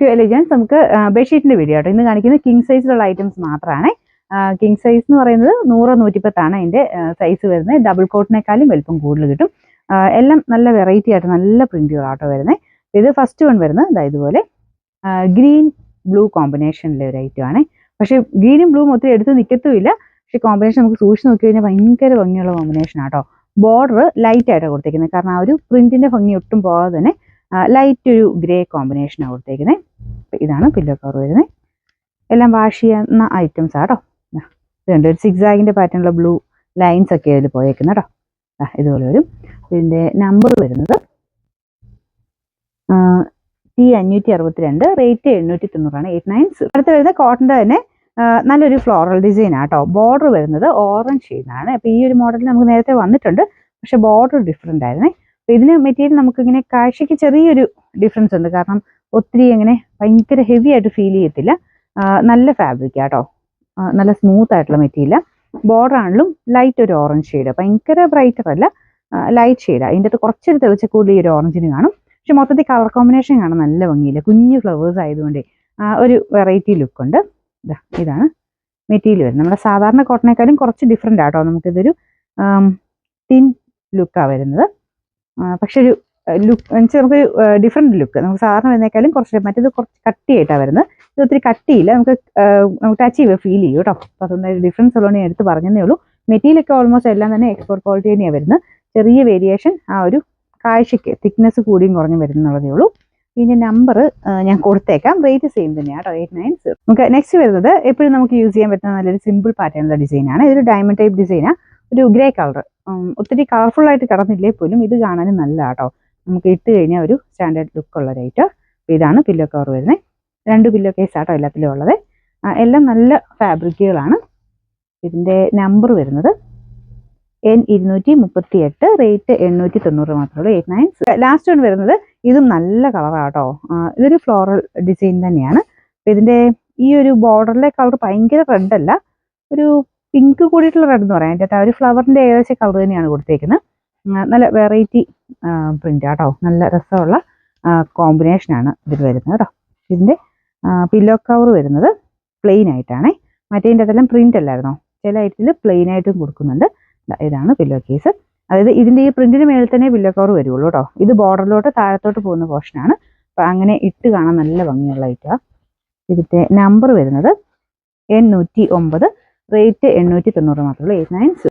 To elegance. നമുക്ക് ബെഡ്ഷീറ്റിന്റെ video കേട്ടോ. ഇന്ന് കാണിക്കുന്നത് കിങ് സൈസിലുള്ള ഐറ്റംസ് മാത്രമാണ്. കിങ് സൈസ് എന്ന് പറയുന്നത് 100-110 അതിന്റെ സൈസ് വരുന്നത്. ഡബിൾ കോട്ടിനേക്കാളും വലുപ്പം കൂടുതൽ കിട്ടും. എല്ലാം നല്ല വെറൈറ്റി ആയിട്ട് നല്ല പ്രിന്റുകളാട്ടോ വരുന്നത്. ഇത് ഫസ്റ്റ് വൺ വരുന്നത് ഇതുപോലെ ഗ്രീൻ ബ്ലൂ കോമ്പിനേഷനിലെ ഒരു ഐറ്റം ആണ്. പക്ഷേ ഗ്രീനും ബ്ലൂവും ഒത്തിരി എടുത്ത് നിൽക്കത്തുമില്ല. പക്ഷെ കോമ്പിനേഷൻ നമുക്ക് സൂക്ഷിച്ച് നോക്കി കഴിഞ്ഞാൽ ഭയങ്കര ഭംഗിയുള്ള കോമ്പിനേഷൻ ആട്ടോ. ബോർഡർ ലൈറ്റ് ആയിട്ടാണ് കൊടുത്തേക്കുന്നത്. കാരണം ആ ഒരു പ്രിന്റിന്റെ ഭംഗി ഒട്ടും പോകാതെ തന്നെ ലൈറ്റ് ഒരു ഗ്രേ കോമ്പിനേഷനാണ് കൊടുത്തേക്കുന്നത്. ഇതാണ് പില്ലോ കവർ വരുന്നത്. എല്ലാം വാഷ് ചെയ്യുന്ന ഐറ്റംസ് ആട്ടോ. ഇതുണ്ട് ഒരു സിക്സാഗിന്റെ പാറ്റേണുള്ള ബ്ലൂ ലൈൻസ് ഒക്കെ അതിൽ പോയേക്കുന്നത് കേട്ടോ. ഇതുപോലെ വരും. ഇതിന്റെ നമ്പർ വരുന്നത് T562, റേറ്റ് 890, 890. അടുത്ത് വരുന്നത് കോട്ടന്റെ തന്നെ നല്ലൊരു ഫ്ലോറൽ ഡിസൈൻ ആട്ടോ. ബോർഡർ വരുന്നത് ഓറഞ്ച് ഷെയ്ഡാണ്. അപ്പൊ ഈ ഒരു മോഡൽ നമുക്ക് നേരത്തെ വന്നിട്ടുണ്ട്, പക്ഷെ ബോർഡർ ഡിഫറെന്റ് ആയിരുന്നേ. അപ്പൊ ഇതിന് മെറ്റീരിയൽ നമുക്ക് ഇങ്ങനെ കാഴ്ചയ്ക്ക് ചെറിയൊരു ഡിഫറൻസ് ഉണ്ട്. കാരണം ഒത്തിരി അങ്ങനെ ഭയങ്കര ഹെവി ആയിട്ട് ഫീൽ ചെയ്യത്തില്ല. നല്ല ഫാബ്രിക് ആട്ടോ, നല്ല സ്മൂത്ത് ആയിട്ടുള്ള മെറ്റീരിയൽ. ബോർഡർ ആണെങ്കിലും ലൈറ്റ് ഒരു ഓറഞ്ച് ഷെയ്ഡ്, ഭയങ്കര ബ്രൈറ്റർ അല്ല, ലൈറ്റ് ഷെയ്ഡാണ്. ഇതിൻ്റെ അകത്ത് കുറച്ചൊരു തെളിച്ചക്കൂടി ഒരു ഓറഞ്ചിന് കാണും. പക്ഷെ മൊത്തത്തിൽ കളർ കോമ്പിനേഷൻ കാണാൻ നല്ല ഭംഗിയില്ല. കുഞ്ഞു ഫ്ലവേഴ്സ് ആയതുകൊണ്ട് ഒരു വെറൈറ്റി ലുക്ക് ഉണ്ട്. ഇതാണ് മെറ്റീരിയൽ വരുന്നത്. നമ്മുടെ സാധാരണ കോട്ടനേക്കാളും കുറച്ച് ഡിഫറെൻ്റ് ആട്ടോ. നമുക്കിതൊരു തിൻ ലുക്കാണ് വരുന്നത്. പക്ഷെ ഒരു ലുക്ക് വെച്ചാൽ നമുക്കൊരു ഡിഫറെൻറ്റ് ലുക്ക്. നമുക്ക് സാധാരണ വരുന്നേക്കാളും കുറച്ച്, മറ്റേത് കുറച്ച് കട്ടിയായിട്ടാണ് വരുന്നത്. ഇത് ഒത്തിരി കട്ടിയില്ല, നമുക്ക് ടച്ച് ചെയ്യുമ്പോൾ ഫീൽ ചെയ്യും കേട്ടോ. അപ്പോൾ അതുകൊണ്ട് ഡിഫറൻസ് ഉള്ളതുകൊണ്ട് ഞാൻ എടുത്ത് പറഞ്ഞതേ ഉള്ളൂ. മെറ്റീരിയലൊക്കെ ഓൾമോസ്റ്റ് എല്ലാം തന്നെ എക്സ്പോർട്ട് ക്വാളിറ്റി തന്നെയാണ് വരുന്നത്. ചെറിയ വേരിയേഷൻ ആ ഒരു കാഴ്ചയ്ക്ക് തിക്നെസ് കൂടിയും കുറഞ്ഞും വരുന്നുള്ളതേ ഉള്ളൂ. ഇതിൻ്റെ നമ്പർ ഞാൻ കൊടുത്തേക്കാം. റേറ്റ് സെയിം തന്നെയാണ് കേട്ടോ, 890. നമുക്ക് നെക്സ്റ്റ് വരുന്നത് എപ്പോഴും നമുക്ക് യൂസ് ചെയ്യാൻ പറ്റുന്ന നല്ലൊരു സിമ്പിൾ പാറ്റേണുള്ള ഡിസൈനാണ്. ഇതൊരു ഡയമണ്ട് ടൈപ്പ് ഡിസൈനാണ്. ഒരു ഗ്രേ കളർ, ഒത്തിരി കളർഫുൾ ആയിട്ട് കിടന്നില്ലേ പോലും ഇത് കാണാനും നല്ല കേട്ടോ. നമുക്ക് ഇട്ട് കഴിഞ്ഞാൽ ഒരു സ്റ്റാൻഡേർഡ് ലുക്കുള്ള ഒരു ഐറ്റം. ഇതാണ് പില്ലോ കവർ വരുന്നത്. 2 പില്ലോ കേസ് ആട്ടോ എല്ലാത്തിലും ഉള്ളത്. എല്ലാം നല്ല ഫാബ്രിക്കുകളാണ്. ഇതിൻ്റെ നമ്പർ വരുന്നത് N238, റേറ്റ് 890 മാത്രമേ ഉള്ളൂ, 890. ലാസ്റ്റ് വൺ വരുന്നത് ഇതും നല്ല കളറാട്ടോ. ഇതൊരു ഫ്ലോറൽ ഡിസൈൻ തന്നെയാണ്. ഇതിൻ്റെ ഈ ഒരു ബോർഡറിലെ കളർ ഭയങ്കര റെഡ് അല്ല, ഒരു പിങ്ക് കൂടിയിട്ടുള്ള റെഡ് എന്ന് പറയാം. അതിൻ്റെ ആ ഒരു ഫ്ലവറിൻ്റെ ഏകദേശം കളർ തന്നെയാണ് കൊടുത്തേക്കുന്നത്. നല്ല വെറൈറ്റി പ്രിന്റ് ആട്ടോ. നല്ല രസമുള്ള കോമ്പിനേഷനാണ് ഇതിൽ വരുന്നത് കേട്ടോ. ഇതിൻ്റെ പില്ലോ കവർ വരുന്നത് പ്ലെയിൻ ആയിട്ടാണ്. മറ്റേതിൻ്റെ അതെല്ലാം പ്രിന്റ് അല്ലായിരുന്നോ, ചില ഐറ്റത്തിൽ പ്ലെയിൻ ആയിട്ടും കൊടുക്കുന്നുണ്ട്. ഇതാണ് പില്ലോ കേസ്. അതായത് ഇതിൻ്റെ ഈ പ്രിന്റിന് മേളിൽ തന്നെ പില്ലോ കവർ വരുള്ളൂ കേട്ടോ. ഇത് ബോർഡറിലോട്ട് താഴത്തോട്ട് പോകുന്ന പോർഷനാണ്. അപ്പം അങ്ങനെ ഇട്ട് കാണാൻ നല്ല ഭംഗിയുള്ള ഐറ്റമാണ്. ഇതിൻ്റെ നമ്പർ വരുന്നത് N109, റേറ്റ് 890 മാത്രമേ ഉള്ളൂ, 890.